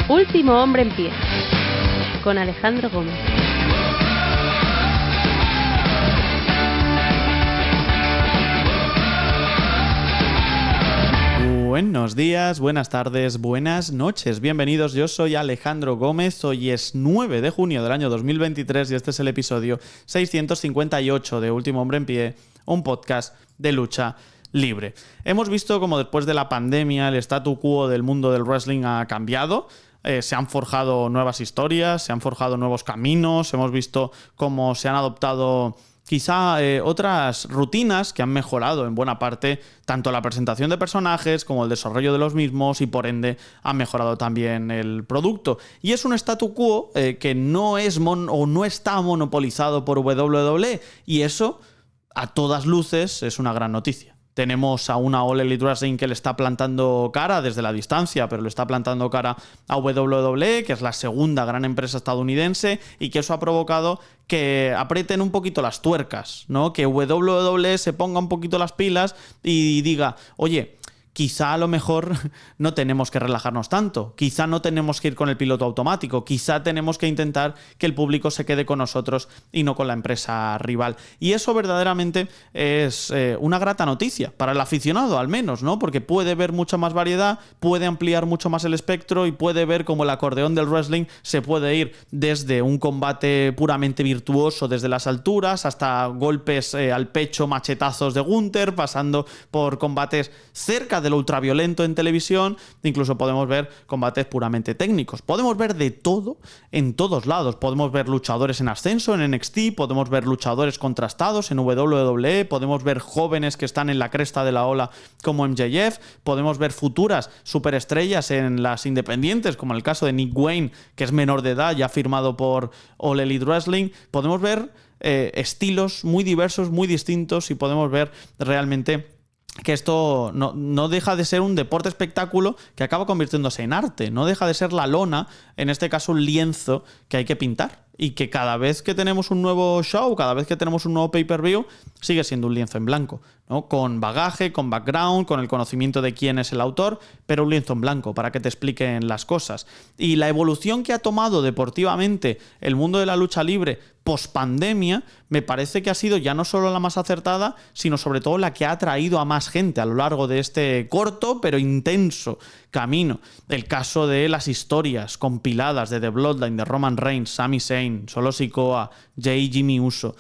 Último hombre en pie, con Alejandro Gómez. Buenos días, buenas tardes, buenas noches. Bienvenidos, yo soy Alejandro Gómez. Hoy es 9 de junio del año 2023 y este es el episodio 658 de Último Hombre en Pie, un podcast de lucha libre. Hemos visto como después de la pandemia el statu quo del mundo del wrestling ha cambiado. Se han forjado nuevas historias, se han forjado nuevos caminos, hemos visto cómo se han adoptado quizá otras rutinas que han mejorado en buena parte tanto la presentación de personajes como el desarrollo de los mismos y por ende han mejorado también el producto. Y es un statu quo que no es no está monopolizado por WWE y eso a todas luces es una gran noticia. Tenemos a una All Elite Wrestling que le está plantando cara desde la distancia, pero le está plantando cara a WWE, que es la segunda gran empresa estadounidense, y que eso ha provocado que aprieten un poquito las tuercas, ¿no? Que WWE se ponga un poquito las pilas y diga, oye, quizá a lo mejor no tenemos que relajarnos tanto, quizá no tenemos que ir con el piloto automático, quizá tenemos que intentar que el público se quede con nosotros y no con la empresa rival. Y eso verdaderamente es una grata noticia, para el aficionado al menos, ¿no? Porque puede ver mucha más variedad, puede ampliar mucho más el espectro y puede ver cómo el acordeón del wrestling se puede ir desde un combate puramente virtuoso desde las alturas hasta golpes al pecho, machetazos de Gunther, pasando por combates cerca de lo ultraviolento en televisión, incluso podemos ver combates puramente técnicos. Podemos ver de todo en todos lados. Podemos ver luchadores en ascenso en NXT, podemos ver luchadores contrastados en WWE, podemos ver jóvenes que están en la cresta de la ola como MJF, podemos ver futuras superestrellas en las independientes, como en el caso de Nick Wayne, que es menor de edad, ya firmado por All Elite Wrestling. Podemos ver estilos muy diversos, muy distintos y podemos ver realmente que esto no deja de ser un deporte espectáculo que acaba convirtiéndose en arte, no deja de ser la lona, en este caso un lienzo que hay que pintar. Y que cada vez que tenemos un nuevo show, cada vez que tenemos un nuevo pay-per-view, sigue siendo un lienzo en blanco, ¿no? Con bagaje, con background, con el conocimiento de quién es el autor, pero un lienzo en blanco para que te expliquen las cosas. Y la evolución que ha tomado deportivamente el mundo de la lucha libre post-pandemia me parece que ha sido ya no solo la más acertada, sino sobre todo la que ha atraído a más gente a lo largo de este corto pero intenso camino. El caso de las historias compiladas de The Bloodline, de Roman Reigns, Sami Zayn, Solo Sikoa, Jey y Jimmy Uso.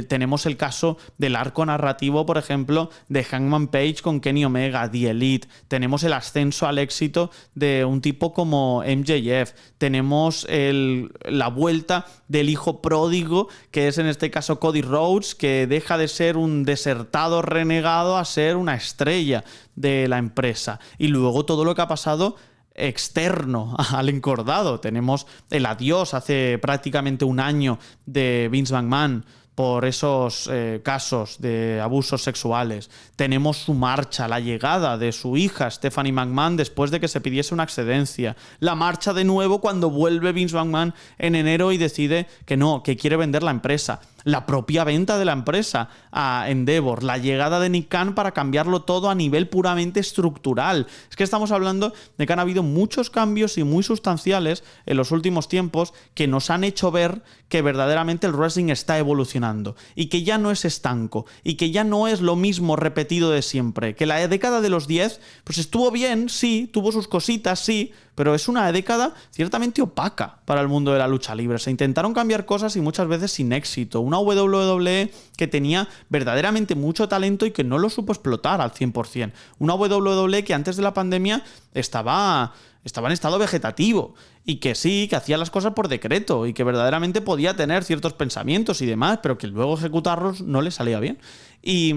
Tenemos el caso del arco narrativo, por ejemplo, de Hangman Page con Kenny Omega, The Elite. Tenemos el ascenso al éxito de un tipo como MJF. Tenemos la vuelta del hijo pródigo, que es en este caso Cody Rhodes, que deja de ser un desertado renegado a ser una estrella de la empresa. Y luego todo lo que ha pasado externo al encordado. Tenemos el adiós hace prácticamente un año de Vince McMahon por esos casos de abusos sexuales. Tenemos su marcha, la llegada de su hija Stephanie McMahon después de que se pidiese una excedencia. La marcha de nuevo cuando vuelve Vince McMahon en enero y decide que no, que quiere vender la empresa. La propia venta de la empresa a Endeavor, la llegada de Nick Khan para cambiarlo todo a nivel puramente estructural. Es que estamos hablando de que han habido muchos cambios y muy sustanciales en los últimos tiempos que nos han hecho ver que verdaderamente el wrestling está evolucionando y que ya no es estanco y que ya no es lo mismo repetido de siempre. Que la década de los 10 pues estuvo bien, sí, tuvo sus cositas, sí, pero es una década ciertamente opaca para el mundo de la lucha libre. Se intentaron cambiar cosas y muchas veces sin éxito. Una WWE que tenía verdaderamente mucho talento y que no lo supo explotar al 100%. Una WWE que antes de la pandemia estaba en estado vegetativo y que sí, que hacía las cosas por decreto y que verdaderamente podía tener ciertos pensamientos y demás, pero que luego ejecutarlos no le salía bien. Y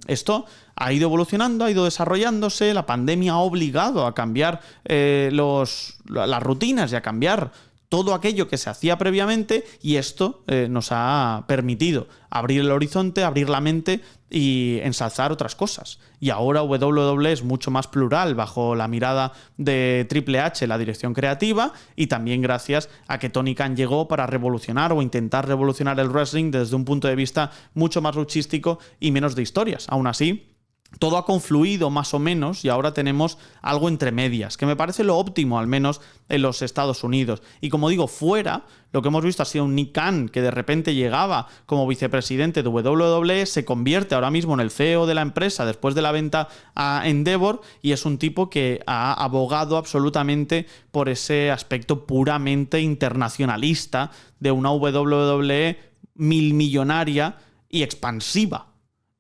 esto ha ido evolucionando, ha ido desarrollándose, la pandemia ha obligado a cambiar las rutinas y a cambiar todo aquello que se hacía previamente, y esto nos ha permitido abrir el horizonte, abrir la mente y ensalzar otras cosas. Y ahora WWE es mucho más plural bajo la mirada de Triple H, la dirección creativa, y también gracias a que Tony Khan llegó para revolucionar o intentar revolucionar el wrestling desde un punto de vista mucho más luchístico y menos de historias. Aún así, todo ha confluido más o menos y ahora tenemos algo entre medias, que me parece lo óptimo, al menos en los Estados Unidos. Y como digo, fuera, lo que hemos visto ha sido un Nick Khan que de repente llegaba como vicepresidente de WWE, se convierte ahora mismo en el CEO de la empresa después de la venta a Endeavor, y es un tipo que ha abogado absolutamente por ese aspecto puramente internacionalista de una WWE milmillonaria y expansiva.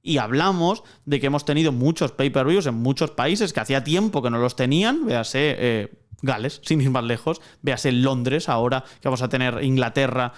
Y hablamos de que hemos tenido muchos pay-per-views en muchos países que hacía tiempo que no los tenían, véase Gales, sin ir más lejos, véase Londres ahora que vamos a tener Inglaterra,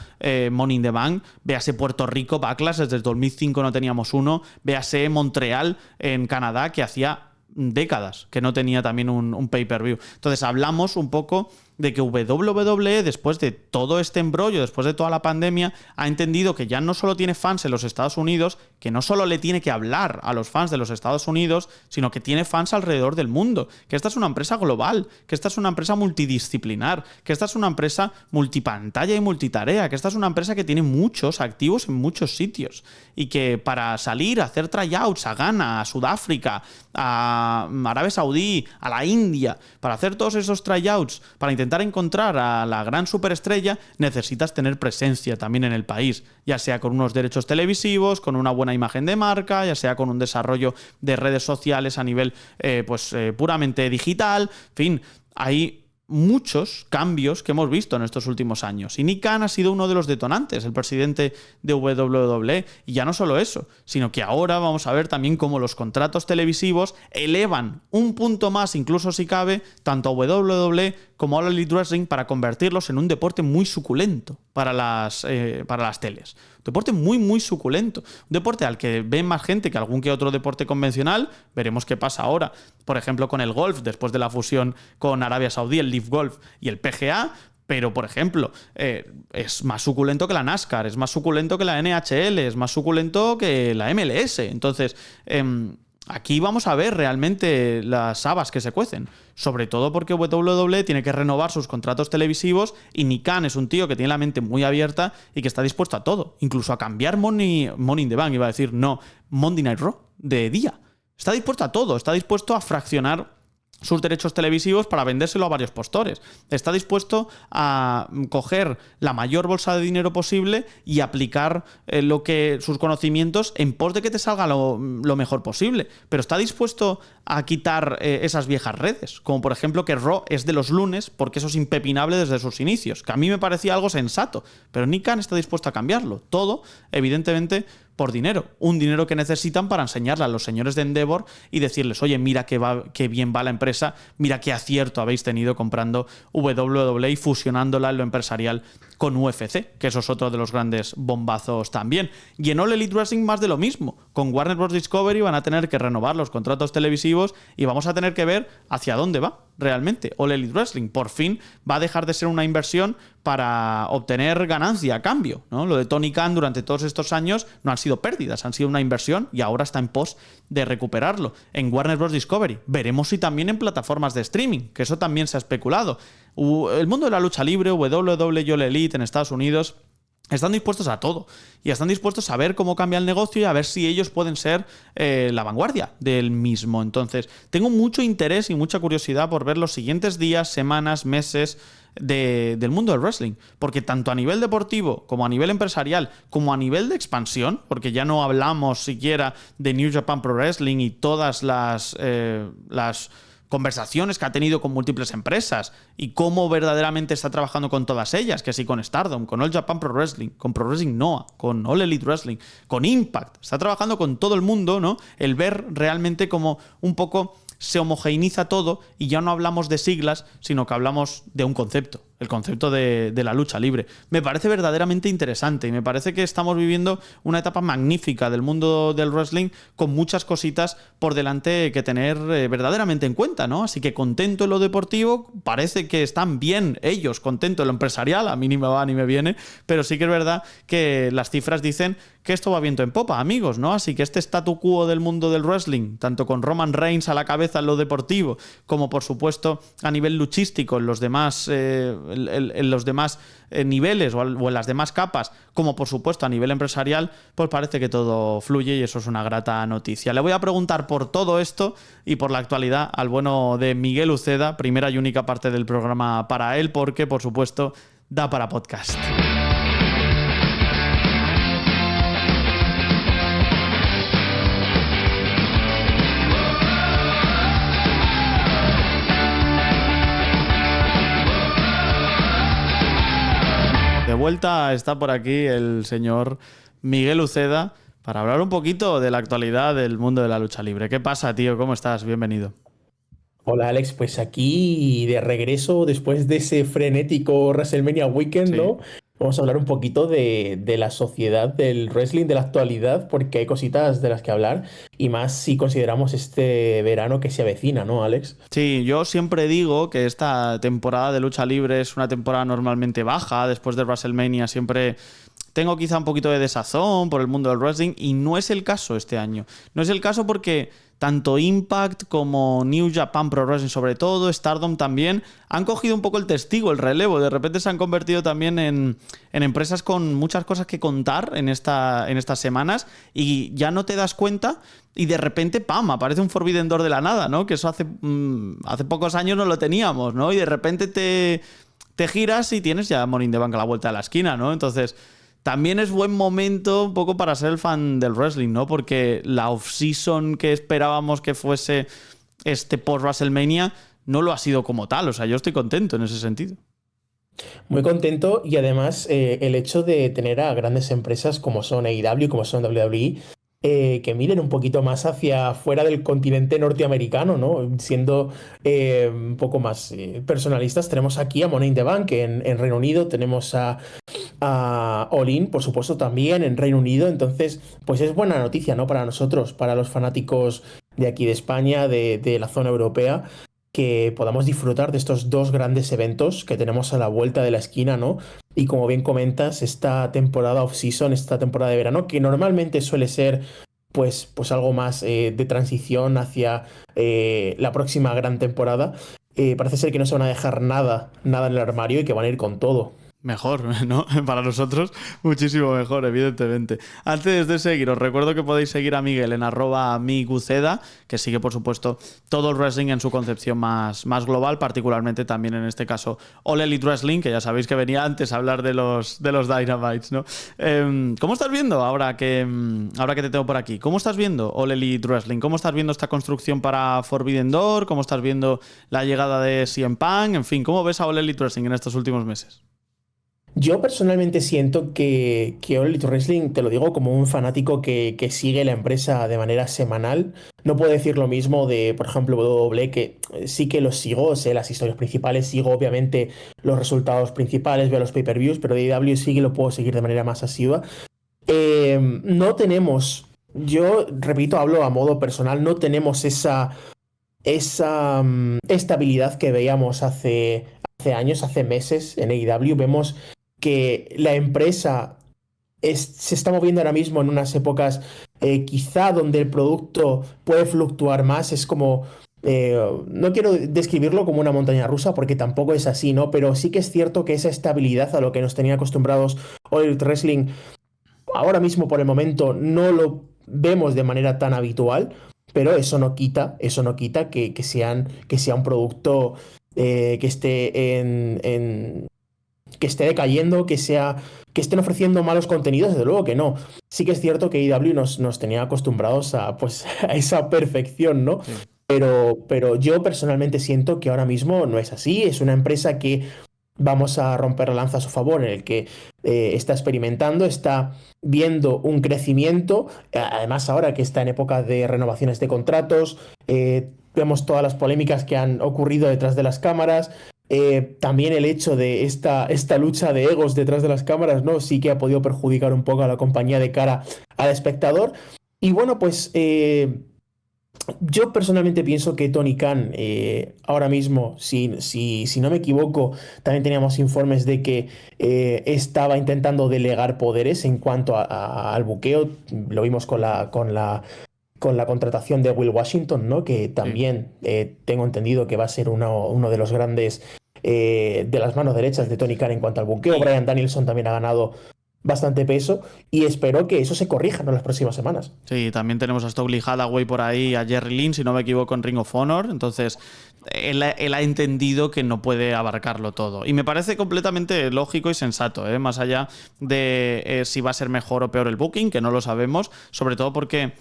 Money in the Bank, véase Puerto Rico, Backlash, desde el 2005 no teníamos uno, véase Montreal en Canadá que hacía décadas que no tenía también un pay-per-view. Entonces hablamos un poco de que WWE, después de todo este embrollo, después de toda la pandemia, ha entendido que ya no solo tiene fans en los Estados Unidos, que no solo le tiene que hablar a los fans de los Estados Unidos, sino que tiene fans alrededor del mundo, que esta es una empresa global, que esta es una empresa multidisciplinar, que esta es una empresa multipantalla y multitarea, que esta es una empresa que tiene muchos activos en muchos sitios y que para salir a hacer tryouts a Ghana, a Sudáfrica, a Arabia Saudí, a la India, para hacer todos esos tryouts, para intentar encontrar a la gran superestrella, necesitas tener presencia también en el país, ya sea con unos derechos televisivos, con una buena imagen de marca, ya sea con un desarrollo de redes sociales a nivel puramente digital. En fin, hay muchos cambios que hemos visto en estos últimos años. Y Nick Khan ha sido uno de los detonantes, el presidente de WWE. Y ya no solo eso, sino que ahora vamos a ver también cómo los contratos televisivos elevan un punto más, incluso si cabe, tanto a WWE como a All Elite Wrestling, para convertirlos en un deporte muy suculento para las teles. Un deporte muy, muy suculento. Un deporte al que ven más gente que algún que otro deporte convencional. Veremos qué pasa ahora. Por ejemplo, con el golf, después de la fusión con Arabia Saudí, el Live Golf y el PGA. Pero, por ejemplo, es más suculento que la NASCAR, es más suculento que la NHL, es más suculento que la MLS. Entonces, aquí vamos a ver realmente las habas que se cuecen. Sobre todo porque WWE tiene que renovar sus contratos televisivos y Nick Khan es un tío que tiene la mente muy abierta y que está dispuesto a todo. Incluso a cambiar Money in the Bank, iba a decir, no, Monday Night Raw, de día. Está dispuesto a todo, está dispuesto a fraccionar sus derechos televisivos para vendérselo a varios postores. Está dispuesto a coger la mayor bolsa de dinero posible y aplicar sus conocimientos en pos de que te salga lo mejor posible. Pero está dispuesto a quitar esas viejas redes, como por ejemplo que Raw es de los lunes porque eso es impepinable desde sus inicios, que a mí me parecía algo sensato, pero Nick Khan está dispuesto a cambiarlo. Todo, evidentemente, por dinero. Un dinero que necesitan para enseñarle a los señores de Endeavor y decirles, oye, mira qué bien va la empresa, mira qué acierto habéis tenido comprando WWE y fusionándola en lo empresarial con UFC, que eso es otro de los grandes bombazos también. Y en All Elite Wrestling más de lo mismo. Con Warner Bros. Discovery van a tener que renovar los contratos televisivos y vamos a tener que ver hacia dónde va realmente All Elite Wrestling. Por fin va a dejar de ser una inversión para obtener ganancia a cambio, ¿no? Lo de Tony Khan durante todos estos años no han sido pérdidas, han sido una inversión y ahora está en pos de recuperarlo. En Warner Bros. Discovery veremos si también en plataformas de streaming, que eso también se ha especulado. El mundo de la lucha libre, WWE y All Elite en Estados Unidos, están dispuestos a todo y están dispuestos a ver cómo cambia el negocio y a ver si ellos pueden ser la vanguardia del mismo. Entonces, tengo mucho interés y mucha curiosidad por ver los siguientes días, semanas, meses del mundo del wrestling, porque tanto a nivel deportivo como a nivel empresarial como a nivel de expansión, porque ya no hablamos siquiera de New Japan Pro Wrestling y todas las conversaciones que ha tenido con múltiples empresas y cómo verdaderamente está trabajando con todas ellas, que sí con Stardom, con All Japan Pro Wrestling, con Pro Wrestling Noah, con All Elite Wrestling, con Impact, está trabajando con todo el mundo, ¿no? El ver realmente como un poco se homogeneiza todo y ya no hablamos de siglas, sino que hablamos de un concepto, el concepto de la lucha libre. Me parece verdaderamente interesante y me parece que estamos viviendo una etapa magnífica del mundo del wrestling con muchas cositas por delante que tener verdaderamente en cuenta, ¿no? Así que contento en lo deportivo, parece que están bien ellos, contento en lo empresarial, a mí ni me va ni me viene, pero sí que es verdad que las cifras dicen que esto va viento en popa, amigos, ¿no? Así que este statu quo del mundo del wrestling, tanto con Roman Reigns a la cabeza en lo deportivo, como por supuesto a nivel luchístico en los demás en los demás niveles o en las demás capas, como por supuesto a nivel empresarial, pues parece que todo fluye y eso es una grata noticia. Le voy a preguntar por todo esto y por la actualidad al bueno de Miguel Uceda, primera y única parte del programa para él, porque por supuesto da para podcast. De vuelta está por aquí el señor Miguel Uceda para hablar un poquito de la actualidad del mundo de la lucha libre. ¿Qué pasa, tío? ¿Cómo estás? Bienvenido. Hola Alex, pues aquí de regreso después de ese frenético WrestleMania Weekend, Sí. ¿no? Vamos a hablar un poquito de la sociedad del wrestling, de la actualidad, porque hay cositas de las que hablar, y más si consideramos este verano que se avecina, ¿no, Alex? Sí, yo siempre digo que esta temporada de lucha libre es una temporada normalmente baja. Después de WrestleMania siempre tengo quizá un poquito de desazón por el mundo del wrestling y no es el caso este año. No es el caso porque tanto Impact como New Japan Pro Wrestling, sobre todo, Stardom también, han cogido un poco el testigo, el relevo. De repente se han convertido también en empresas con muchas cosas que contar en estas semanas y ya no te das cuenta y de repente, ¡pam!, aparece un Forbidden Door de la nada, ¿no? Que eso hace pocos años no lo teníamos, ¿no? Y de repente te giras y tienes ya Money in the Bank a la vuelta de la esquina, ¿no? Entonces también es buen momento un poco para ser el fan del wrestling, ¿no? Porque la off-season que esperábamos que fuese este post-WrestleMania no lo ha sido como tal. O sea, yo estoy contento en ese sentido. Muy contento y además el hecho de tener a grandes empresas como son AEW, como son WWE, que miren un poquito más hacia fuera del continente norteamericano, ¿no? Siendo un poco más personalistas, tenemos aquí a Money in the Bank en Reino Unido, tenemos a All In, por supuesto, también en Reino Unido. Entonces, pues es buena noticia, ¿no? Para nosotros, para los fanáticos de aquí de España, de la zona europea, que podamos disfrutar de estos dos grandes eventos que tenemos a la vuelta de la esquina, ¿no? Y como bien comentas, esta temporada off-season, esta temporada de verano, que normalmente suele ser pues algo más de transición hacia la próxima gran temporada, parece ser que no se van a dejar nada en el armario y que van a ir con todo. Mejor, ¿no? Para nosotros, muchísimo mejor, evidentemente. Antes de seguir, os recuerdo que podéis seguir a Miguel en @miguceda, que sigue, por supuesto, todo el wrestling en su concepción más global, particularmente también en este caso All Elite Wrestling, que ya sabéis que venía antes a hablar de los Dynamites, ¿no? ¿Cómo estás viendo ahora que te tengo por aquí? ¿Cómo estás viendo All Elite Wrestling? ¿Cómo estás viendo esta construcción para Forbidden Door? ¿Cómo estás viendo la llegada de CM Punk? En fin, ¿cómo ves a All Elite Wrestling en estos últimos meses? Yo personalmente siento que All Elite Wrestling, te lo digo como un fanático que sigue la empresa de manera semanal, no puedo decir lo mismo de, por ejemplo, WWE, que sí que los sigo, sé las historias principales, sigo obviamente los resultados principales, veo los pay-per-views, pero de AEW sí que lo puedo seguir de manera más asidua. No tenemos, yo repito, hablo a modo personal, no tenemos esa estabilidad que veíamos hace años, hace meses en AEW. Vemos que la empresa se está moviendo ahora mismo en unas épocas quizá donde el producto puede fluctuar más. Es como, no quiero describirlo como una montaña rusa porque tampoco es así, ¿no? Pero sí que es cierto que esa estabilidad a lo que nos tenía acostumbrados All Elite Wrestling, ahora mismo por el momento no lo vemos de manera tan habitual, pero eso no quita que sea un producto que esté que esté decayendo, que estén ofreciendo malos contenidos. Desde luego que no. Sí que es cierto que AEW nos tenía acostumbrados pues, a esa perfección, ¿no? Sí. Pero yo personalmente siento que ahora mismo no es así. Es una empresa que vamos a romper la lanza a su favor, en el que está experimentando, está viendo un crecimiento. Además, ahora que está en época de renovaciones de contratos, vemos todas las polémicas que han ocurrido detrás de las cámaras. También el hecho de esta lucha de egos detrás de las cámaras, ¿no? Sí que ha podido perjudicar un poco a la compañía de cara al espectador. Y bueno, pues yo personalmente pienso que Tony Khan, ahora mismo, si no me equivoco, también teníamos informes de que estaba intentando delegar poderes en cuanto al buqueo. Lo vimos con la contratación de Will Washington, ¿no? Que también tengo entendido que va a ser uno de los grandes de las manos derechas de Tony Khan en cuanto al buqueo. Bryan Danielson también ha ganado bastante peso y espero que eso se corrija en las próximas semanas. Sí, también tenemos a Stokely Hathaway por ahí, a Jerry Lynn, si no me equivoco, en Ring of Honor. Entonces, él ha entendido que no puede abarcarlo todo. Y me parece completamente lógico y sensato, ¿eh? Más allá de si va a ser mejor o peor el booking, que no lo sabemos, sobre todo porque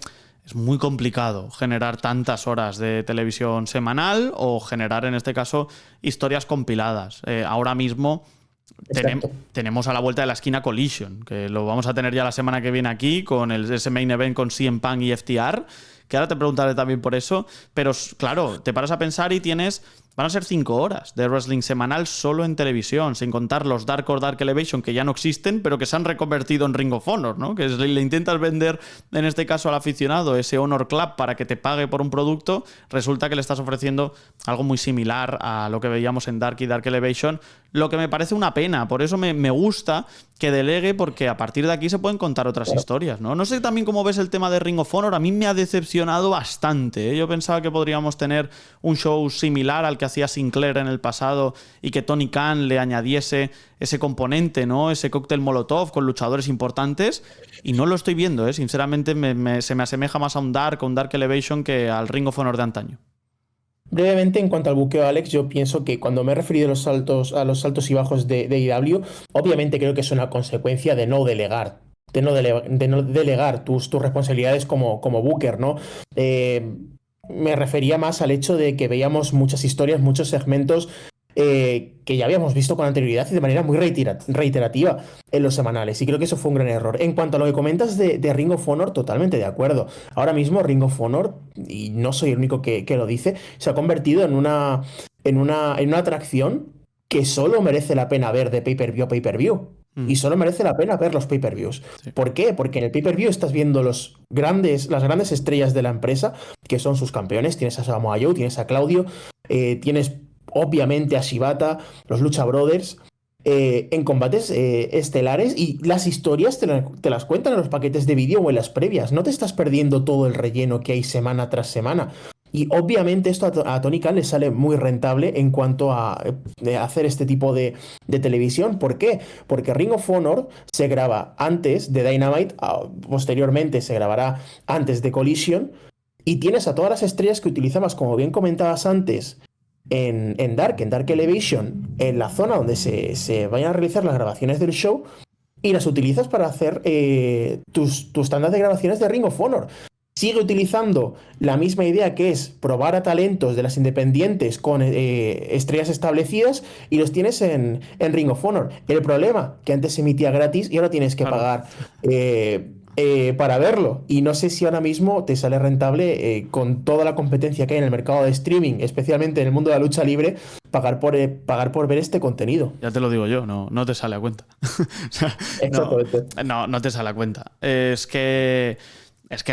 es muy complicado generar tantas horas de televisión semanal o generar, en este caso, historias compiladas. Ahora mismo tenemos a la vuelta de la esquina Collision, que lo vamos a tener ya la semana que viene aquí con ese main event con CM Punk y FTR, que ahora te preguntaré también por eso, pero claro, te paras a pensar y van a ser 5 horas de wrestling semanal solo en televisión, sin contar los Dark or Dark Elevation que ya no existen, pero que se han reconvertido en Ring of Honor, ¿no? Que le intentas vender, en este caso al aficionado, ese Honor Club para que te pague por un producto, resulta que le estás ofreciendo algo muy similar a lo que veíamos en Dark y Dark Elevation, lo que me parece una pena. Por eso me gusta que delegue, porque a partir de aquí se pueden contar otras historias, ¿no? No sé también cómo ves el tema de Ring of Honor, a mí me ha decepcionado bastante, ¿eh? Yo pensaba que podríamos tener un show similar al que hacía Sinclair en el pasado y que Tony Khan le añadiese ese componente, ¿no? Ese cóctel Molotov con luchadores importantes, y no lo estoy viendo, ¿eh? Sinceramente se me asemeja más a un Dark Elevation que al Ring of Honor de antaño. Brevemente, en cuanto al buqueo, Alex, yo pienso que cuando me he referido a los saltos y bajos de IW, obviamente creo que es una consecuencia de no delegar. De no delegar tus responsabilidades como booker, ¿no? Me refería más al hecho de que veíamos muchas historias, muchos segmentos que ya habíamos visto con anterioridad y de manera muy reiterativa en los semanales, y creo que eso fue un gran error. En cuanto a lo que comentas de Ring of Honor, totalmente de acuerdo. Ahora mismo Ring of Honor, y no soy el único que lo dice, se ha convertido en una atracción que solo merece la pena ver de pay-per-view a pay-per-view. Y solo merece la pena ver los pay-per-views. Sí. ¿Por qué? Porque en el pay-per-view estás viendo las grandes estrellas de la empresa, que son sus campeones. Tienes a Samoa Joe, tienes a Claudio, tienes obviamente a Shibata, los Lucha Brothers, en combates estelares, y las historias te las cuentan en los paquetes de vídeo o en las previas. No te estás perdiendo todo el relleno que hay semana tras semana. Y obviamente esto a Tony Khan le sale muy rentable en cuanto a hacer este tipo de televisión. ¿Por qué? Porque Ring of Honor se graba antes de Dynamite, posteriormente se grabará antes de Collision, y tienes a todas las estrellas que utilizabas, como bien comentabas antes, en Dark Elevation, en la zona donde se vayan a realizar las grabaciones del show, y las utilizas para hacer tus tandas de grabaciones de Ring of Honor. Sigue utilizando la misma idea, que es probar a talentos de las independientes con estrellas establecidas, y los tienes en Ring of Honor. El problema, que antes se emitía gratis y ahora tienes que pagar para verlo. Y no sé si ahora mismo te sale rentable, con toda la competencia que hay en el mercado de streaming, especialmente en el mundo de la lucha libre, pagar por ver este contenido. Ya te lo digo yo, no te sale a cuenta. O sea, exactamente. No te sale a cuenta. Es que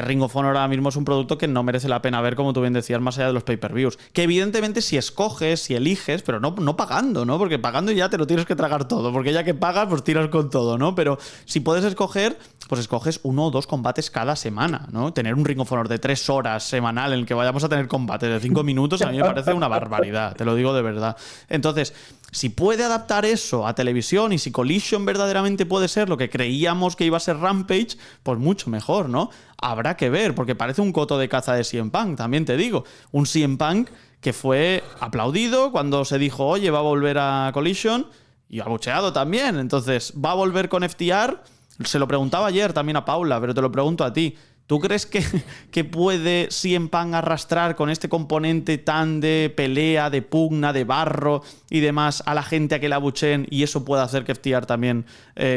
Ring of Honor ahora mismo es un producto que no merece la pena ver, como tú bien decías, más allá de los pay-per-views. Que evidentemente si escoges, si eliges, pero no pagando, ¿no? Porque pagando ya te lo tienes que tragar todo, porque ya que pagas, pues tiras con todo, ¿no? Pero si puedes escoger, pues escoges 1 o 2 combates cada semana, ¿no? Tener un Ring of Honor de 3 horas semanal en el que vayamos a tener combates de 5 minutos, a mí me parece una barbaridad, te lo digo de verdad. Entonces, si puede adaptar eso a televisión, y si Collision verdaderamente puede ser lo que creíamos que iba a ser Rampage, pues mucho mejor, ¿no? Habrá que ver, porque parece un coto de caza de CM Punk, también te digo. Un CM Punk que fue aplaudido cuando se dijo, oye, va a volver a Collision, y abucheado también. Entonces, ¿va a volver con FTR? Se lo preguntaba ayer también a Paula, pero te lo pregunto a ti. ¿Tú crees que puede CM Punk arrastrar con este componente tan de pelea, de pugna, de barro y demás a la gente a que la abucheen, y eso puede hacer que FTR también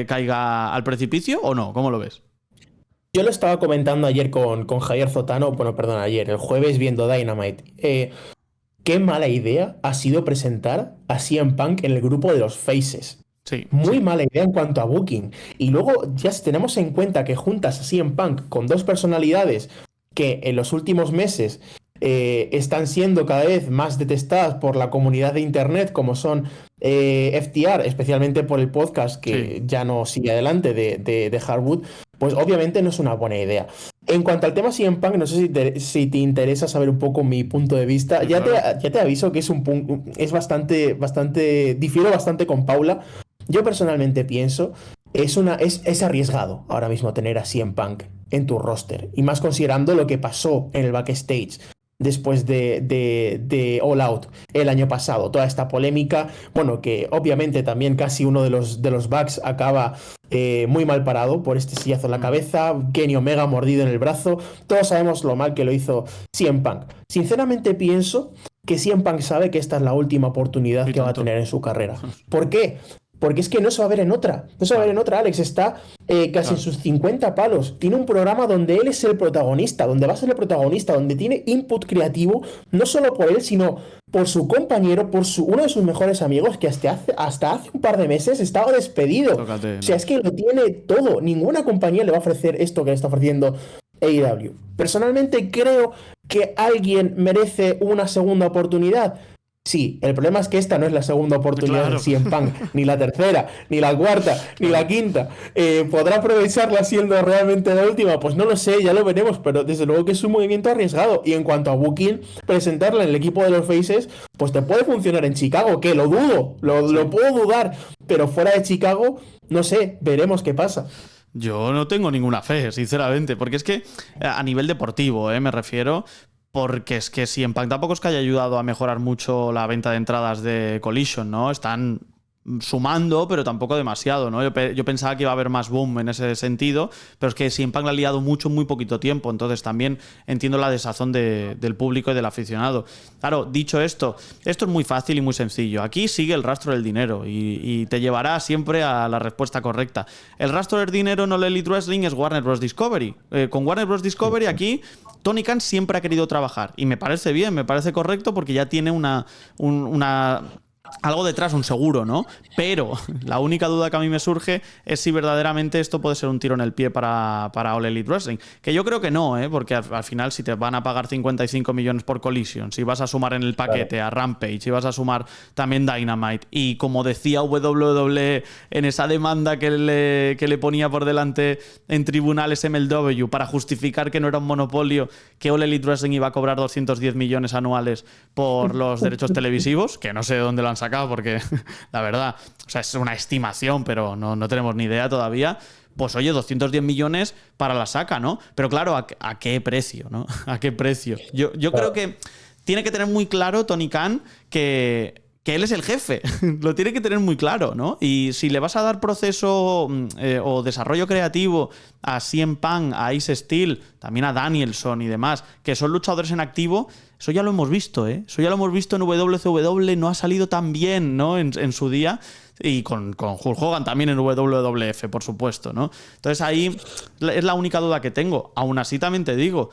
caiga al precipicio, o no? ¿Cómo lo ves? Yo lo estaba comentando ayer con Javier Zotano, el jueves viendo Dynamite. Qué mala idea ha sido presentar a CM Punk en el grupo de los Faces. Sí, Muy mala idea en cuanto a booking. Y luego, ya si tenemos en cuenta que juntas a CM Punk con 2 personalidades que en los últimos meses están siendo cada vez más detestadas por la comunidad de internet, como son FTR, especialmente por el podcast que ya no sigue adelante de Hardwood, pues obviamente no es una buena idea. En cuanto al tema CM Punk, no sé si te interesa saber un poco mi punto de vista. Sí, Ya claro. te aviso que es bastante, difiero bastante con Paula. Yo personalmente pienso, es arriesgado ahora mismo tener a CM Punk en tu roster. Y más considerando lo que pasó en el backstage después de All Out el año pasado. Toda esta polémica, bueno, que obviamente también casi uno de los Bucks acaba muy mal parado por este sillazo en la Mm, cabeza, Kenny Omega mordido en el brazo. Todos sabemos lo mal que lo hizo CM Punk. Sinceramente pienso que CM Punk sabe que esta es la última oportunidad y que va a tanto. tener en su carrera. ¿Por qué? Porque es que no se va a ver en otra. No se va a ver en Claro, otra. Alex está casi en claro. sus 50 palos. Tiene un programa donde él es el protagonista, donde va a ser el protagonista, donde tiene input creativo, no solo por él, sino por su compañero, uno de sus mejores amigos, que hasta hace un par de meses estaba despedido. Tócate, O sea, ¿no? es que lo tiene todo. Ninguna compañía le va a ofrecer esto que le está ofreciendo AEW. Personalmente creo que alguien merece una segunda oportunidad. Sí, el problema es que esta no es la segunda oportunidad de Claro. CM Punk, ni la tercera, ni la cuarta, ni la Claro. quinta. ¿Podrá aprovecharla siendo realmente la última? Pues no lo sé, ya lo veremos, pero desde luego que es un movimiento arriesgado. Y en cuanto a Booking, presentarla en el equipo de los Faces, pues te puede funcionar en Chicago, que lo dudo, lo Sí. puedo dudar, pero fuera de Chicago, no sé, veremos qué pasa. Yo no tengo ninguna fe, sinceramente, porque es que a nivel deportivo, me refiero, porque es que si en Punk tampoco es que haya ayudado a mejorar mucho la venta de entradas de Collision, ¿no? Están sumando, pero tampoco demasiado, ¿no? Yo pensaba que iba a haber más boom en ese sentido, pero es que CM Punk la ha liado mucho en muy poquito tiempo, entonces también entiendo la desazón del público y del aficionado. Claro, dicho esto es muy fácil y muy sencillo. Aquí sigue el rastro del dinero y te llevará siempre a la respuesta correcta. El rastro del dinero en All Elite Wrestling es Warner Bros. Discovery. Con Warner Bros. Discovery aquí Tony Khan siempre ha querido trabajar y me parece bien, me parece correcto porque ya tiene una algo detrás, un seguro, ¿no? Pero la única duda que a mí me surge es si verdaderamente esto puede ser un tiro en el pie para All Elite Wrestling. Que yo creo que no, ¿eh? Porque al final si te van a pagar 55 millones por Collision, si vas a sumar en el paquete a Rampage, si vas a sumar también Dynamite, y como decía WWE en esa demanda que le ponía por delante en tribunales MLW para justificar que no era un monopolio, que All Elite Wrestling iba a cobrar 210 millones anuales por los derechos televisivos, que no sé de dónde lo han sacado porque la verdad, o sea, es una estimación, pero no tenemos ni idea todavía. Pues oye, 210 millones para la saca, ¿no? Pero claro, ¿a qué precio, no? ¿A qué precio? Yo creo que tiene que tener muy claro Tony Khan que él es el jefe. Lo tiene que tener muy claro, ¿no? Y si le vas a dar proceso o desarrollo creativo a CM Punk, a Ace Steel, también a Danielson y demás, que son luchadores en activo, eso ya lo hemos visto, ¿eh? Eso ya lo hemos visto en WCW, no ha salido tan bien, ¿no? En su día. Y con Hulk Hogan también en WWF, por supuesto, ¿no? Entonces ahí es la única duda que tengo. Aún así también te digo,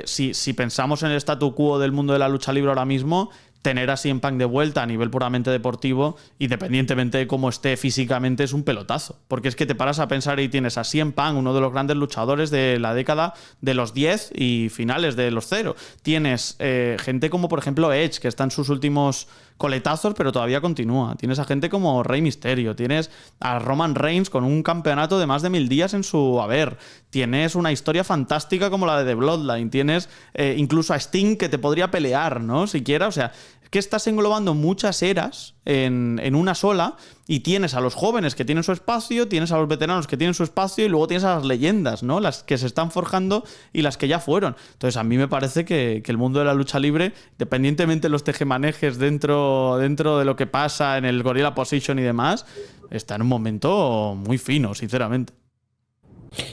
si pensamos en el statu quo del mundo de la lucha libre ahora mismo, tener a CM Punk de vuelta a nivel puramente deportivo, independientemente de cómo esté físicamente, es un pelotazo. Porque es que te paras a pensar y tienes a CM Punk, uno de los grandes luchadores de la década de los 10 y finales de los 0. Tienes gente como, por ejemplo, Edge, que está en sus últimos coletazos, pero todavía continúa. Tienes a gente como Rey Mysterio. Tienes a Roman Reigns con un campeonato de más de 1000 días en su haber. Tienes una historia fantástica como la de The Bloodline. Tienes incluso a Sting que te podría pelear, ¿no? Siquiera, o sea, es que estás englobando muchas eras en una sola y tienes a los jóvenes que tienen su espacio, tienes a los veteranos que tienen su espacio y luego tienes a las leyendas, ¿no? Las que se están forjando y las que ya fueron. Entonces a mí me parece que el mundo de la lucha libre, independientemente de los tejemanejes dentro de lo que pasa en el Gorilla Position y demás, está en un momento muy fino, sinceramente.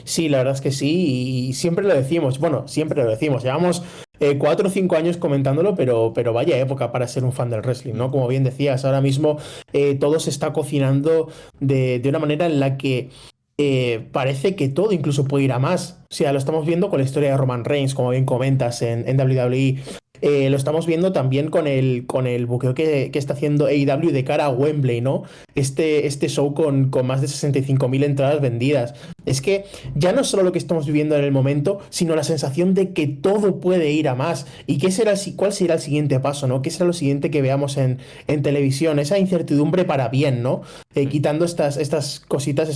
Sí, la verdad es que sí, y siempre lo decimos, bueno, siempre lo decimos, llevamos 4 o 5 años comentándolo, pero vaya época para ser un fan del wrestling, ¿no? Como bien decías, ahora mismo todo se está cocinando de una manera en la que parece que todo incluso puede ir a más. O sea, lo estamos viendo con la historia de Roman Reigns, como bien comentas en WWE. Lo estamos viendo también con el buqueo que está haciendo AEW de cara a Wembley, ¿no? Este show con más de 65.000 entradas vendidas. Es que ya no es solo lo que estamos viviendo en el momento, sino la sensación de que todo puede ir a más. ¿Y cuál será el siguiente paso, ¿no? ¿Qué será lo siguiente que veamos en televisión? Esa incertidumbre para bien, ¿no? Sí. Quitando estas cositas,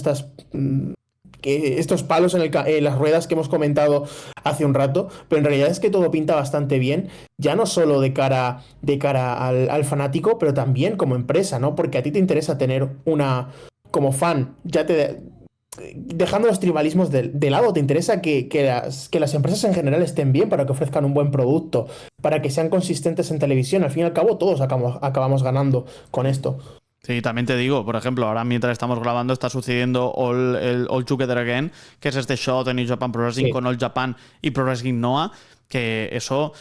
estos palos en las ruedas que hemos comentado hace un rato, pero en realidad es que todo pinta bastante bien, ya no solo de cara al fanático, pero también como empresa, ¿no? Porque a ti te interesa tener como fan, dejando los tribalismos de lado, te interesa que las empresas en general estén bien para que ofrezcan un buen producto, para que sean consistentes en televisión. Al fin y al cabo, todos acabamos ganando con esto. Sí, también te digo, por ejemplo, ahora mientras estamos grabando está sucediendo el All Together Again, que es este show de New Japan Pro Wrestling con All Japan y Pro Wrestling Noah, que eso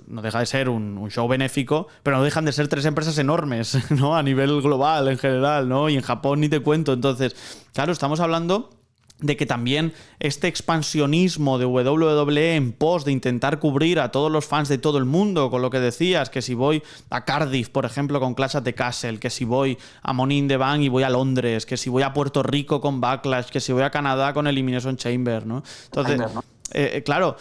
no deja de ser un show benéfico, pero no dejan de ser 3 empresas enormes, ¿no? A nivel global en general, ¿no? Y en Japón ni te cuento. Entonces, claro, estamos hablando de que también este expansionismo de WWE en pos de intentar cubrir a todos los fans de todo el mundo, con lo que decías, que si voy a Cardiff, por ejemplo, con Clash at the Castle, que si voy a Money in the Bank y voy a Londres, que si voy a Puerto Rico con Backlash, que si voy a Canadá con Elimination Chamber, ¿no? Entonces, claro,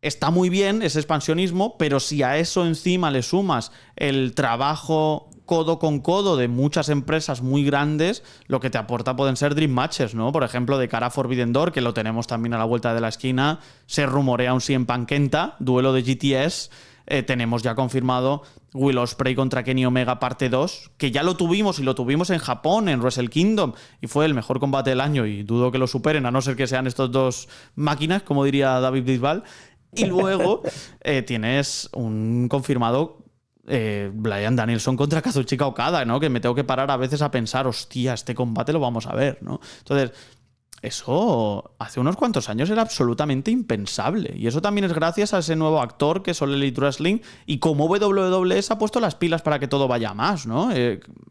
está muy bien ese expansionismo, pero si a eso encima le sumas el trabajo codo con codo de muchas empresas muy grandes, lo que te aporta pueden ser Dream Matches, ¿no? Por ejemplo, de cara a Forbidden Door, que lo tenemos también a la vuelta de la esquina, se rumorea un CM Punk Kenta, duelo de GTS, tenemos ya confirmado Will Ospreay contra Kenny Omega parte 2, que ya lo tuvimos y lo tuvimos en Japón, en Wrestle Kingdom, y fue el mejor combate del año y dudo que lo superen, a no ser que sean estos dos máquinas, como diría David Bisbal. Y luego tienes un confirmado Bryan Danielson contra Kazuchika Okada, ¿no? Que me tengo que parar a veces a pensar, hostia, este combate lo vamos a ver, ¿no? Entonces, eso hace unos cuantos años era absolutamente impensable. Y eso también es gracias a ese nuevo actor que es All Elite Wrestling y cómo WWE se ha puesto las pilas para que todo vaya más, ¿no?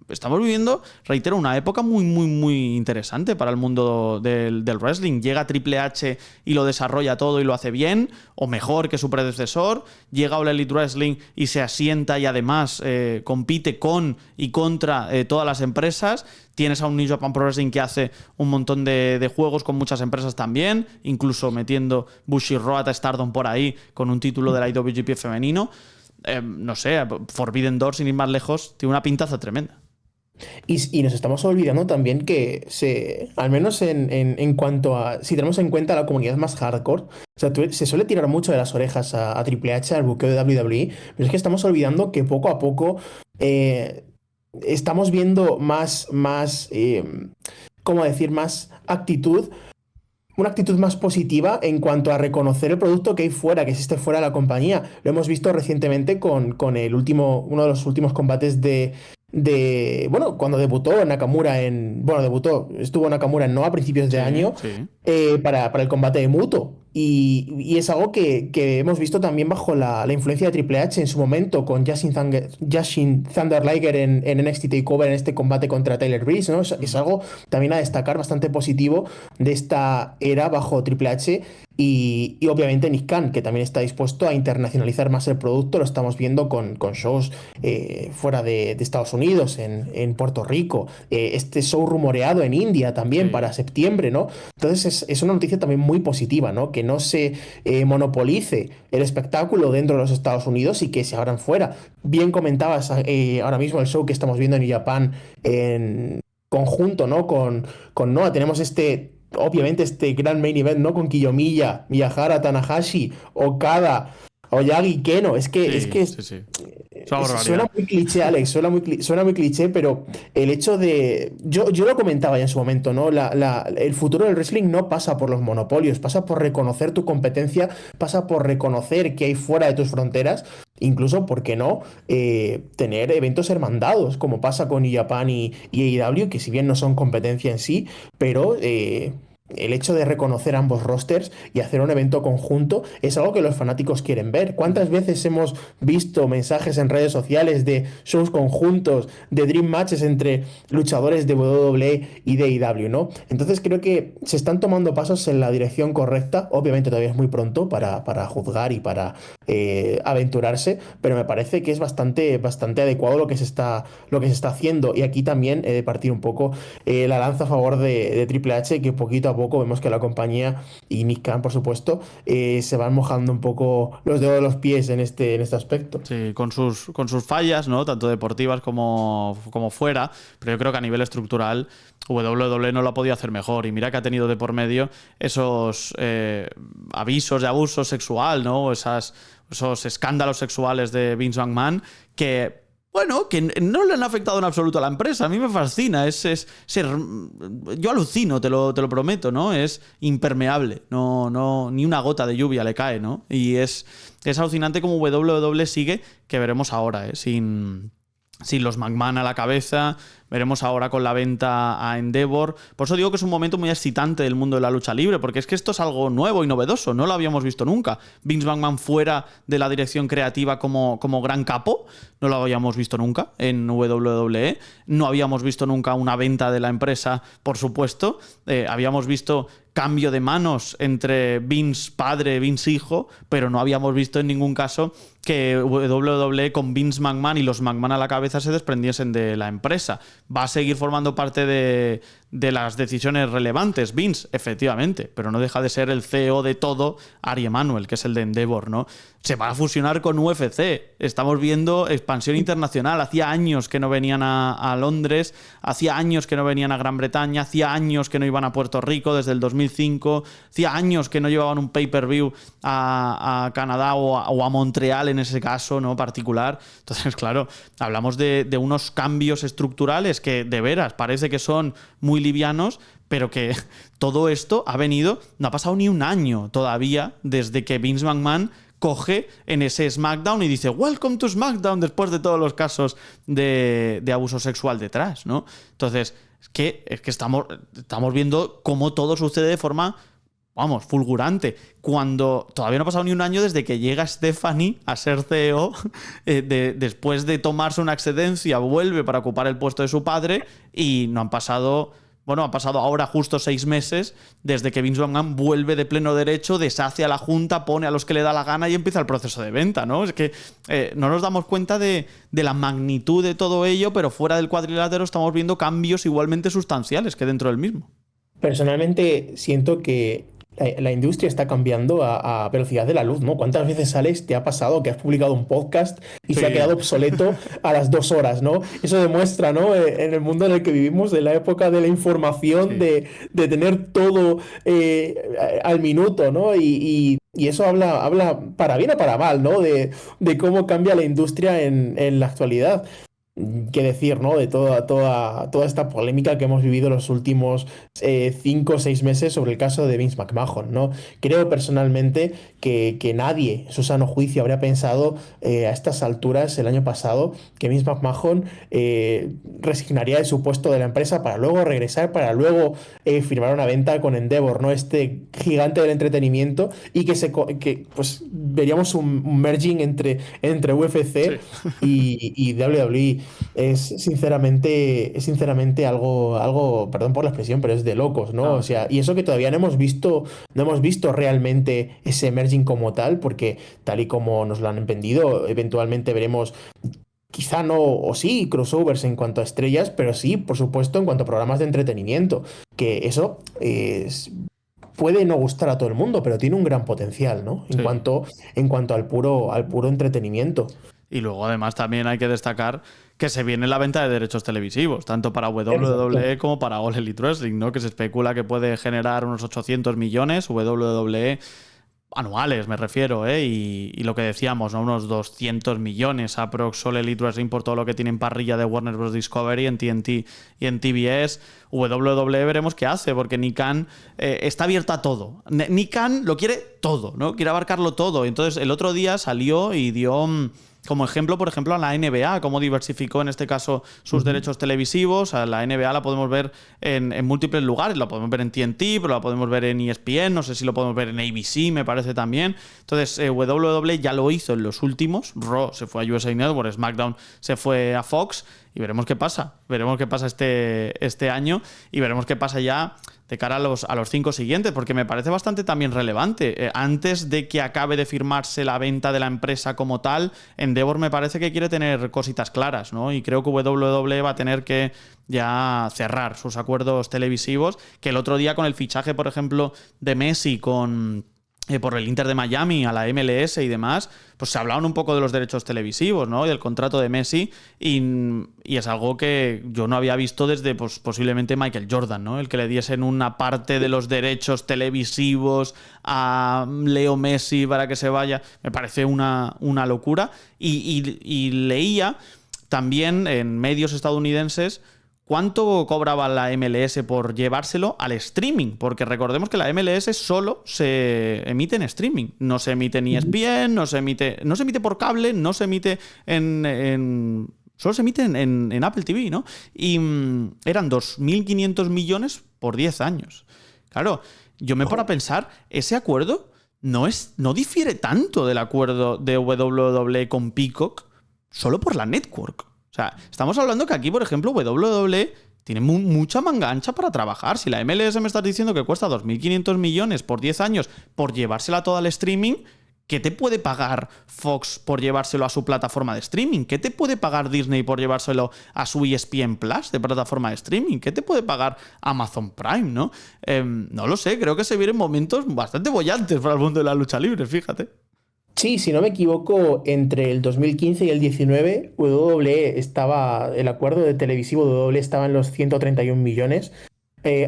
Estamos viviendo, reitero, una época muy, muy, muy interesante para el mundo del wrestling. Llega Triple H y lo desarrolla todo y lo hace bien, o mejor que su predecesor. Llega All Elite Wrestling y se asienta y además compite con y contra todas las empresas. Tienes a un New Japan Pro Wrestling que hace un montón de juegos con muchas empresas también, incluso metiendo Bushiroad a Stardom por ahí con un título de la IWGP femenino. No sé, Forbidden Door, sin ir más lejos, tiene una pintaza tremenda. Y nos estamos olvidando también que al menos en cuanto a, si tenemos en cuenta la comunidad más hardcore, o sea, se suele tirar mucho de las orejas a Triple H, al buqueo de WWE, pero es que estamos olvidando que poco a poco estamos viendo más ¿cómo decir? Más actitud, una actitud más positiva en cuanto a reconocer el producto que hay fuera, que existe fuera de la compañía. Lo hemos visto recientemente con uno de los últimos combates bueno, cuando debutó Nakamura estuvo Nakamura en Noah a principios de año, sí. Para el combate de Muto. Y es algo que hemos visto también bajo la influencia de Triple H en su momento, con Jushin Thunder Liger en NXT TakeOver en este combate contra Tyler Breeze, ¿no? Es algo también a destacar bastante positivo de esta era bajo Triple H. Y obviamente Nick Khan, que también está dispuesto a internacionalizar más el producto, lo estamos viendo con shows fuera de Estados Unidos, en Puerto Rico, este show rumoreado en India también para septiembre, ¿no? Entonces es una noticia también muy positiva, ¿no? Que no se monopolice el espectáculo dentro de los Estados Unidos y que se abran fuera. Bien comentabas ahora mismo el show que estamos viendo en New Japan en conjunto, ¿no? Con Noah. Tenemos obviamente este gran main event, ¿no? Con Kiyomiya, Miyahara, Tanahashi, Okada, Oyagi, Keno. Sí. Suena muy cliché, Alex, suena muy cliché, pero el hecho de... Yo lo comentaba ya en su momento, ¿no? El futuro del wrestling no pasa por los monopolios, pasa por reconocer tu competencia, pasa por reconocer que hay fuera de tus fronteras, incluso, ¿por qué no? Tener eventos hermandados, como pasa con New Japan y AEW, que si bien no son competencia en sí, pero... el hecho de reconocer ambos rosters y hacer un evento conjunto es algo que los fanáticos quieren ver. ¿Cuántas veces hemos visto mensajes en redes sociales de shows conjuntos, de dream matches entre luchadores de WWE y de AEW, ¿no? Entonces creo que se están tomando pasos en la dirección correcta. Obviamente todavía es muy pronto para juzgar y para aventurarse, pero me parece que es bastante adecuado lo que se está haciendo. Y aquí también he de partir un poco la lanza a favor de Triple H, que poquito a poco poco vemos que la compañía y Nick Khan, por supuesto, se van mojando un poco los dedos de los pies en este aspecto. Sí, con sus fallas, ¿no? Tanto deportivas como fuera, pero yo creo que a nivel estructural WWE no lo ha podido hacer mejor. Y mira que ha tenido de por medio esos avisos de abuso sexual, ¿no? Esos escándalos sexuales de Vince McMahon que... Bueno, que no le han afectado en absoluto a la empresa. A mí me fascina. Yo alucino, te lo prometo, ¿no? Es impermeable. No, ni una gota de lluvia le cae, ¿no? Y es alucinante como WWE sigue, que veremos ahora, sin los McMahon a la cabeza. Veremos ahora con la venta a Endeavor. Por eso digo que es un momento muy excitante del mundo de la lucha libre, porque es que esto es algo nuevo y novedoso. No lo habíamos visto nunca. Vince McMahon fuera de la dirección creativa como gran capo. No lo habíamos visto nunca en WWE. No habíamos visto nunca una venta de la empresa, por supuesto. Habíamos visto cambio de manos entre Vince padre, Vince hijo, pero no habíamos visto en ningún caso que WWE con Vince McMahon y los McMahon a la cabeza se desprendiesen de la empresa. Va a seguir formando parte de las decisiones relevantes, Vince, efectivamente, pero no deja de ser el CEO de todo, Ari Emanuel, que es el de Endeavor, ¿no? Se va a fusionar con UFC. Estamos viendo expansión internacional. Hacía años que no venían a Londres, hacía años que no venían a Gran Bretaña, hacía años que no iban a Puerto Rico desde el 2005, hacía años que no llevaban un pay-per-view a Canadá o a Montreal en ese caso, ¿no? Particular. Entonces, claro, hablamos de unos cambios estructurales que de veras parece que son muy livianos, pero que todo esto ha venido, no ha pasado ni un año todavía desde que Vince McMahon coge en ese SmackDown y dice "Welcome to SmackDown", después de todos los casos de abuso sexual detrás, ¿no? Entonces, es que estamos viendo cómo todo sucede de forma, vamos, fulgurante. Cuando todavía no ha pasado ni un año desde que llega Stephanie a ser CEO, después de tomarse una excedencia, vuelve para ocupar el puesto de su padre y no han pasado... Bueno, ha pasado ahora justo 6 meses desde que Vince McMahon vuelve de pleno derecho, deshace a la junta, pone a los que le da la gana y empieza el proceso de venta, ¿no? Es que no nos damos cuenta de la magnitud de todo ello, pero fuera del cuadrilátero estamos viendo cambios igualmente sustanciales que dentro del mismo. Personalmente siento que la industria está cambiando a velocidad de la luz, ¿no? ¿Cuántas veces, Alex, te ha pasado que has publicado un podcast y se ha quedado obsoleto a las 2 horas, ¿no? Eso demuestra, ¿no? En el mundo en el que vivimos, de la época de la información, de tener todo al minuto, ¿no? Y eso habla para bien o para mal, ¿no? De cómo cambia la industria en la actualidad. Qué decir, ¿no? De toda esta polémica que hemos vivido los últimos 5 o 6 meses sobre el caso de Vince McMahon, ¿no? Creo personalmente que nadie, en su sano juicio, habría pensado a estas alturas el año pasado que Vince McMahon resignaría de su puesto de la empresa para luego regresar, para luego firmar una venta con Endeavor, ¿no? Este gigante del entretenimiento, y que pues veríamos un merging entre UFC y WWE. Es sinceramente algo, perdón por la expresión, pero es de locos, ¿no? O sea, y eso que todavía no hemos visto realmente ese merging como tal, porque tal y como nos lo han vendido, eventualmente veremos, quizá no, o sí, crossovers en cuanto a estrellas, pero sí, por supuesto, en cuanto a programas de entretenimiento, que eso puede no gustar a todo el mundo, pero tiene un gran potencial, ¿no? En cuanto al puro entretenimiento. Y luego, además, también hay que destacar que se viene la venta de derechos televisivos, tanto para WWE como para All Elite Wrestling, ¿no? Que se especula que puede generar unos 800 millones WWE anuales, me refiero, y lo que decíamos, ¿no? Unos 200 millones aprox All Elite Wrestling por todo lo que tiene en parrilla de Warner Bros. Discovery, en TNT y en TBS. WWE veremos qué hace, porque Nick Khan está abierta a todo. Nick Khan lo quiere todo, ¿no? Quiere abarcarlo todo. Entonces, el otro día salió y dio como ejemplo, por ejemplo, a la NBA, cómo diversificó en este caso sus derechos televisivos. A la NBA la podemos ver en múltiples lugares. La podemos ver en TNT, pero la podemos ver en ESPN, no sé si lo podemos ver en ABC, me parece también. Entonces, WWE ya lo hizo en los últimos. Raw se fue a USA Network, SmackDown se fue a Fox. y veremos qué pasa. Veremos qué pasa este año y veremos qué pasa ya de cara a los 5 siguientes, porque me parece bastante también relevante. Antes de que acabe de firmarse la venta de la empresa como tal, Endeavor me parece que quiere tener cositas claras, ¿no? Y creo que WWE va a tener que ya cerrar sus acuerdos televisivos, que el otro día con el fichaje, por ejemplo, de Messi por el Inter de Miami a la MLS y demás, pues se hablaban un poco de los derechos televisivos, ¿no? Y del contrato de Messi, y es algo que yo no había visto desde pues, posiblemente Michael Jordan, ¿no? El que le diesen una parte de los derechos televisivos a Leo Messi para que se vaya, me parece una locura. Y leía también en medios estadounidenses ¿cuánto cobraba la MLS por llevárselo al streaming? Porque recordemos que la MLS solo se emite en streaming. No se emite en ESPN, no se emite por cable, no se emite solo se emite en Apple TV, ¿no? Y eran 2.500 millones por 10 años. Claro, yo me paro a pensar, ese acuerdo no difiere tanto del acuerdo de WWE con Peacock solo por la network. O sea, estamos hablando que aquí, por ejemplo, WWE tiene mucha manga ancha para trabajar. Si la MLS me estás diciendo que cuesta 2.500 millones por 10 años por llevársela toda al streaming, ¿qué te puede pagar Fox por llevárselo a su plataforma de streaming? ¿Qué te puede pagar Disney por llevárselo a su ESPN Plus de plataforma de streaming? ¿Qué te puede pagar Amazon Prime, no? No lo sé, creo que se vienen momentos bastante bollantes para el mundo de la lucha libre, fíjate. Sí, si no me equivoco, entre el 2015 y el 19, el acuerdo de televisivo de WWE estaba en los 131 millones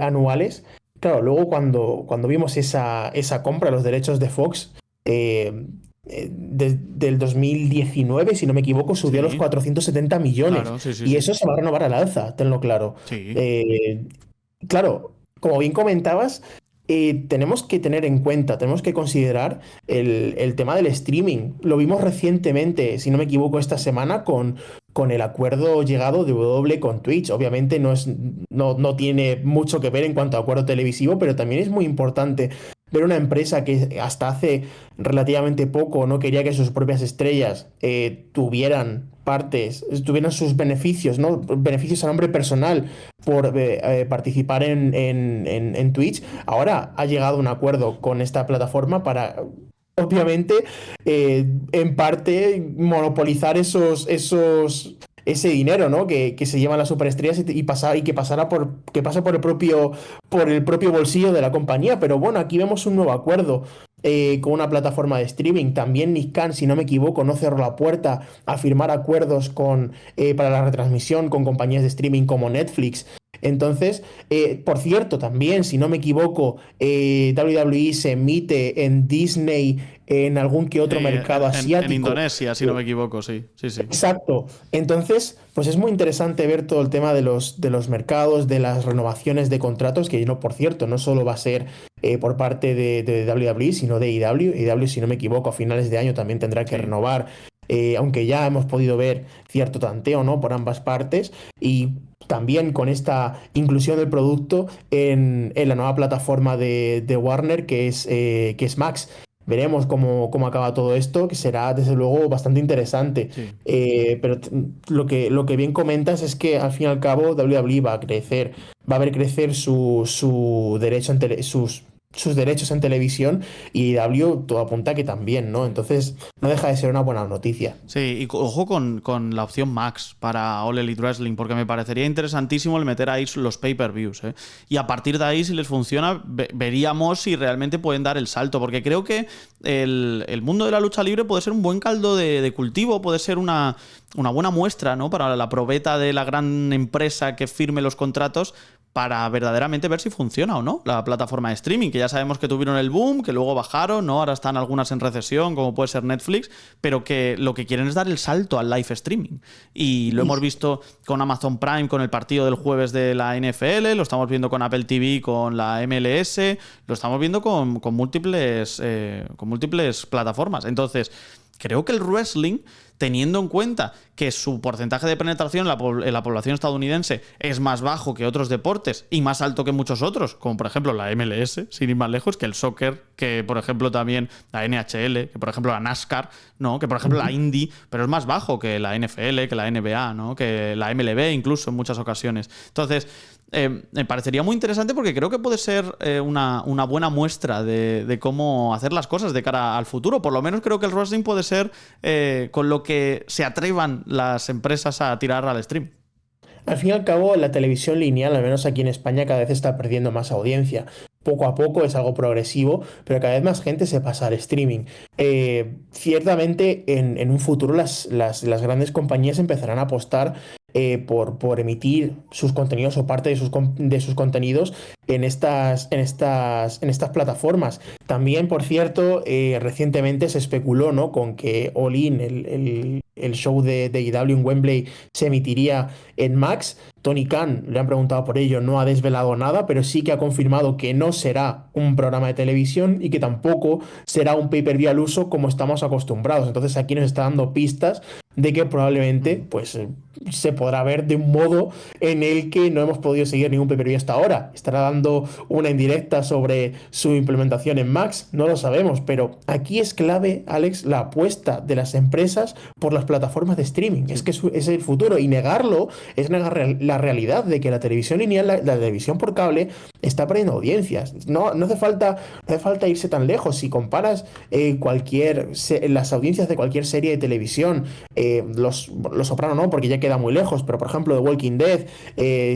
anuales. Claro, luego cuando vimos esa compra, los derechos de Fox, del 2019, si no me equivoco, subió a los 470 millones. Claro, sí, y eso se va a renovar al alza, tenlo claro. Sí. Claro, como bien comentabas, tenemos que tener en cuenta, tenemos que considerar el tema del streaming. Lo vimos recientemente, si no me equivoco, esta semana con el acuerdo llegado de WWE con Twitch. Obviamente no tiene mucho que ver en cuanto a acuerdo televisivo, pero también es muy importante ver una empresa que hasta hace relativamente poco no quería que sus propias estrellas tuvieran sus beneficios, ¿no? Beneficios a nombre personal por participar en Twitch. Ahora ha llegado a un acuerdo con esta plataforma para, obviamente, en parte monopolizar ese dinero, ¿no? Que se llevan las superestrellas que pasa por el propio bolsillo de la compañía. Pero bueno, aquí vemos un nuevo acuerdo con una plataforma de streaming. También Nick Khan, si no me equivoco, no cerró la puerta a firmar acuerdos para la retransmisión con compañías de streaming como Netflix. Entonces, por cierto, también, si no me equivoco, WWE se emite en Disney, en algún que otro mercado asiático. En Indonesia, si no me equivoco, sí. Exacto. Entonces, pues es muy interesante ver todo el tema de los mercados, de las renovaciones de contratos, que por cierto, no solo va a ser por parte de WWE, sino de AEW. AEW, si no me equivoco, a finales de año también tendrá que renovar, aunque ya hemos podido ver cierto tanteo, ¿no? Por ambas partes. Y también con esta inclusión del producto en la nueva plataforma de Warner, que es Max. Veremos cómo acaba todo esto, que será desde luego bastante interesante. Sí. Pero lo que bien comentas es que al fin y al cabo WWE va a ver crecer su derecho sus derechos en televisión, y IDW todo apunta que también, ¿no? Entonces no deja de ser una buena noticia. Sí, y ojo con la opción Max para All Elite Wrestling, porque me parecería interesantísimo el meter ahí los pay-per-views, ¿eh? Y a partir de ahí, si les funciona, veríamos si realmente pueden dar el salto, porque creo que el mundo de la lucha libre puede ser un buen caldo de cultivo, puede ser una buena muestra, ¿no? Para la probeta de la gran empresa que firme los contratos, para verdaderamente ver si funciona o no la plataforma de streaming, que ya sabemos que tuvieron el boom, que luego bajaron, ¿no? Ahora están algunas en recesión, como puede ser Netflix, pero que lo que quieren es dar el salto al live streaming. Y lo hemos visto con Amazon Prime, con el partido del jueves de la NFL, lo estamos viendo con Apple TV, con la MLS, lo estamos viendo con múltiples plataformas. Entonces, creo que el wrestling, teniendo en cuenta que su porcentaje de penetración en la población estadounidense es más bajo que otros deportes y más alto que muchos otros, como por ejemplo la MLS, sin ir más lejos, que el soccer, que por ejemplo también la NHL, que por ejemplo la NASCAR, ¿no? Que por ejemplo la Indy, pero es más bajo que la NFL, que la NBA, ¿no? Que la MLB incluso en muchas ocasiones. Entonces, me parecería muy interesante porque creo que puede ser una buena muestra de cómo hacer las cosas de cara al futuro. Por lo menos creo que el wrestling puede ser con lo que se atrevan las empresas a tirar al stream. Al fin y al cabo, la televisión lineal, al menos aquí en España, cada vez está perdiendo más audiencia. Poco a poco es algo progresivo, pero cada vez más gente se pasa al streaming. Ciertamente, en un futuro las grandes compañías empezarán a apostar por emitir sus contenidos o parte de sus contenidos en estas plataformas. También, por cierto, recientemente se especuló, ¿no?, con que All In, el show de AEW en Wembley, se emitiría en Max. Tony Khan, le han preguntado por ello, no ha desvelado nada, pero sí que ha confirmado que no será un programa de televisión y que tampoco será un pay-per-view al uso como estamos acostumbrados. Entonces aquí nos está dando pistas de que probablemente pues, se podrá ver de un modo en el que no hemos podido seguir ningún pay-per-view hasta ahora. Estará dando una indirecta sobre su implementación en Max, no lo sabemos, pero aquí es clave, Alex, la apuesta de las empresas por las plataformas de streaming. Es que es el futuro, y negarlo es negar la realidad de que la televisión lineal, la televisión por cable, está perdiendo audiencias. No hace falta irse tan lejos. Si comparas las audiencias de cualquier serie de televisión, Los Soprano no, porque ya queda muy lejos, pero por ejemplo The Walking Dead,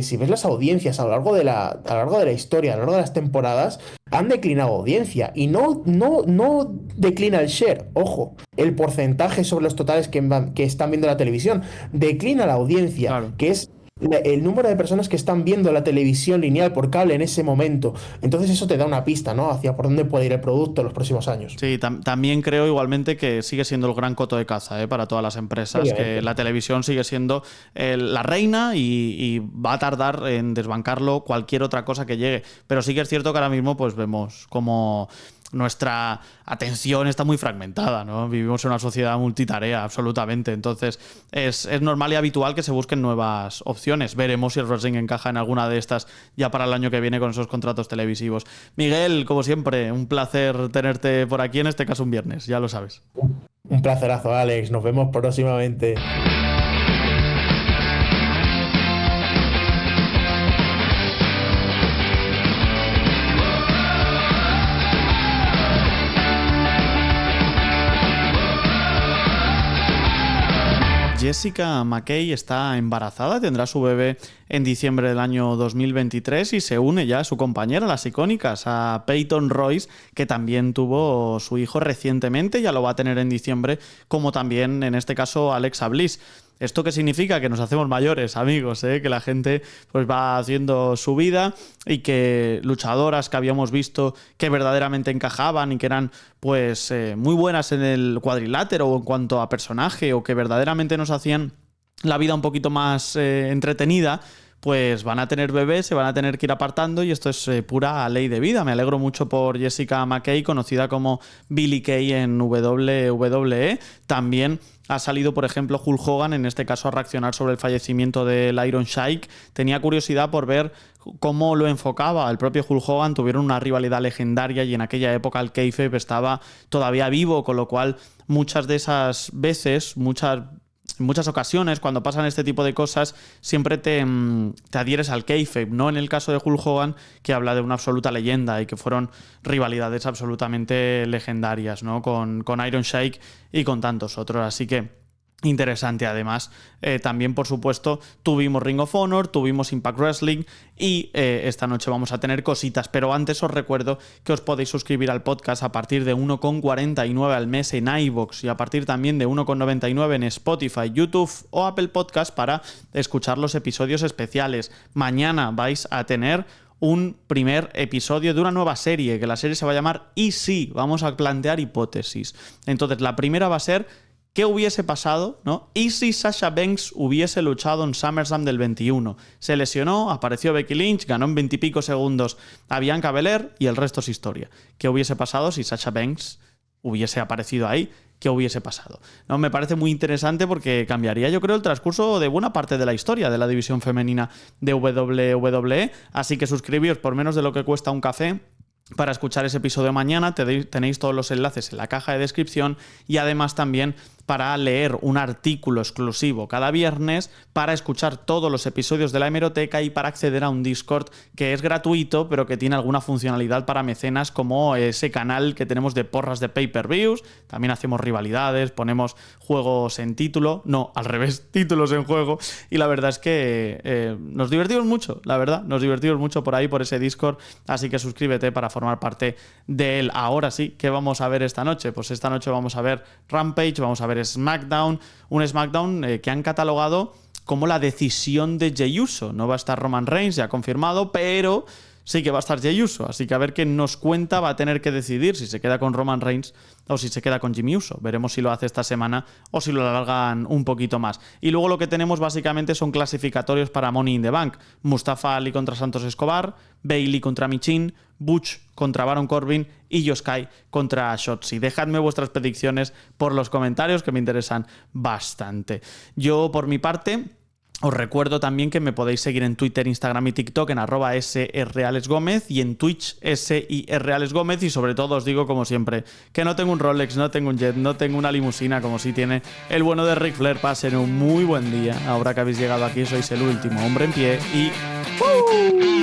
si ves las audiencias a lo largo de la historia, a lo largo de las temporadas, han declinado audiencia, y no declina el share, ojo, el porcentaje sobre los totales que están viendo la televisión, declina la audiencia, claro, que es el número de personas que están viendo la televisión lineal por cable en ese momento. Entonces eso te da una pista, ¿no?, hacia por dónde puede ir el producto en los próximos años. Sí, también creo igualmente que sigue siendo el gran coto de caza para todas las empresas, obviamente, que la televisión sigue siendo la reina y va a tardar en desbancarlo cualquier otra cosa que llegue. Pero sí que es cierto que ahora mismo pues vemos como nuestra atención está muy fragmentada, ¿no? Vivimos en una sociedad multitarea, absolutamente. Entonces, es normal y habitual que se busquen nuevas opciones. Veremos si el wrestling encaja en alguna de estas ya para el año que viene con esos contratos televisivos. Miguel, como siempre, un placer tenerte por aquí, en este caso un viernes, ya lo sabes. Un placerazo, Alex. Nos vemos próximamente. Jessica McKay está embarazada, tendrá su bebé en diciembre del año 2023 y se une ya a su compañera, las icónicas, a Peyton Royce, que también tuvo su hijo recientemente, ya lo va a tener en diciembre, como también en este caso Alexa Bliss. ¿Esto qué significa? Que nos hacemos mayores, amigos, que la gente pues va haciendo su vida y que luchadoras que habíamos visto que verdaderamente encajaban y que eran pues muy buenas en el cuadrilátero o en cuanto a personaje, o que verdaderamente nos hacían la vida un poquito más entretenida, pues van a tener bebés, se van a tener que ir apartando, y esto es pura ley de vida. Me alegro mucho por Jessica McKay, conocida como Billie Kay en WWE. También ha salido, por ejemplo, Hulk Hogan, en este caso, a reaccionar sobre el fallecimiento del Iron Sheik. Tenía curiosidad por ver cómo lo enfocaba el propio Hulk Hogan. Tuvieron una rivalidad legendaria y en aquella época el kayfabe estaba todavía vivo, con lo cual muchas de esas veces, en muchas ocasiones, cuando pasan este tipo de cosas, siempre te adhieres al kayfabe, no en el caso de Hulk Hogan, que habla de una absoluta leyenda y que fueron rivalidades absolutamente legendarias, ¿no?, con Iron Sheik y con tantos otros. Así que interesante. Además, también, por supuesto, tuvimos Ring of Honor, tuvimos Impact Wrestling y esta noche vamos a tener cositas. Pero antes os recuerdo que os podéis suscribir al podcast a partir de 1,49 al mes en iVoox y a partir también de 1,99 en Spotify, YouTube o Apple Podcast para escuchar los episodios especiales. Mañana vais a tener un primer episodio de una nueva serie, que la serie se va a llamar Y sí, vamos a plantear hipótesis. Entonces, la primera va a ser: ¿qué hubiese pasado, ¿no? ¿Y si Sasha Banks hubiese luchado en SummerSlam del 21? Se lesionó, apareció Becky Lynch, ganó en 20 y pico segundos a Bianca Belair y el resto es historia. ¿Qué hubiese pasado si Sasha Banks hubiese aparecido ahí? que hubiese pasado. ¿No? Me parece muy interesante porque cambiaría, yo creo, el transcurso de buena parte de la historia de la división femenina de WWE. Así que suscribíos por menos de lo que cuesta un café para escuchar ese episodio mañana. Tenéis todos los enlaces en la caja de descripción y además también para leer un artículo exclusivo cada viernes, para escuchar todos los episodios de la hemeroteca y para acceder a un Discord que es gratuito, pero que tiene alguna funcionalidad para mecenas, como ese canal que tenemos de porras de pay-per-views. También hacemos rivalidades, ponemos juegos en título, no, al revés, títulos en juego, y la verdad es que nos divertimos mucho, la verdad, nos divertimos mucho por ahí, por ese Discord, así que suscríbete para formar parte de él. Ahora sí, ¿qué vamos a ver esta noche? Pues esta noche vamos a ver Rampage, vamos a ver SmackDown, un SmackDown que han catalogado como la decisión de Jey Uso. No va a estar Roman Reigns, ya confirmado, pero sí que va a estar Jey Uso, así que a ver qué nos cuenta. Va a tener que decidir si se queda con Roman Reigns o si se queda con Jimmy Uso. Veremos si lo hace esta semana o si lo alargan un poquito más. Y luego lo que tenemos básicamente son clasificatorios para Money in the Bank. Mustafa Ali contra Santos Escobar, Bayley contra Michin, Butch contra Baron Corbin y Yoskai contra Shotzi. Dejadme vuestras predicciones por los comentarios, que me interesan bastante. Yo, por mi parte, os recuerdo también que me podéis seguir en Twitter, Instagram y TikTok en @sralesgomez y en Twitch @sralesgomez, y sobre todo os digo, como siempre, que no tengo un Rolex, no tengo un jet, no tengo una limusina como si tiene el bueno de Ric Flair. Pasen un muy buen día. Ahora que habéis llegado aquí, sois el último hombre en pie y... ¡uh!